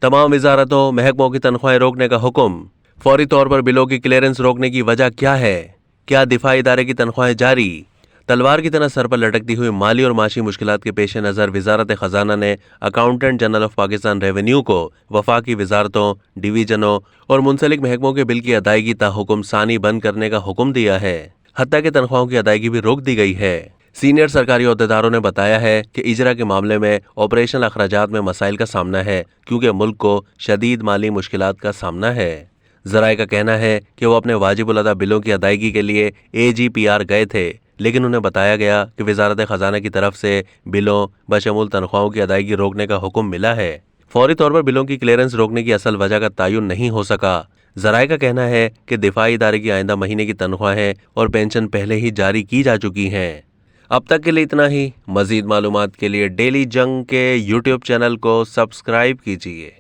तमाम वजारतों महकमों की तनख्वाहें रोकने का हुक्म। फौरी तौर पर बिलों की क्लियरेंस रोकने की वजह क्या है? क्या दिफाई इदारे की तनख्वाहें जारी? तलवार की तरह सर पर लटकती हुई माली और माशी मुश्किलात के पेश नज़र वजारत खजाना ने accountant general of Pakistan revenue को वफाकी वजारतों, डिवीजनों और मुंसलिक महकमों के बिल की अदायगी ताहुकुम सानी बंद करने का हुक्म दिया है। हत्ता कि तनख्वाहों की अदायगी भी रोक दी गई है। सीनियर सरकारी अहदेदारों ने बताया है कि इजरा के मामले में ऑपरेशनल अखराजात में मसाइल का सामना है, क्योंकि मुल्क को शदीद माली मुश्किलात का सामना है। जराए का कहना है कि वो अपने वाजिबुल अदा बिलों की अदायगी के लिए AGPR गए थे, लेकिन उन्हें बताया गया कि वजारत खजाना की तरफ से बिलों बशमूल तनख्वाहों की अदायगी रोकने का हुक्म मिला है। फौरी तौर पर बिलों की क्लियरेंस रोकने की असल वजह का तयन नहीं हो सका। जराए का कहना है कि दिफाई इदारे की आइंदा महीने की तनख्वाहें और पेंशन पहले ही जारी की जा चुकी हैं। अब तक के लिए इतना ही। मजीद मालूमात के लिए डेली जंग के YouTube चैनल को सब्सक्राइब कीजिए।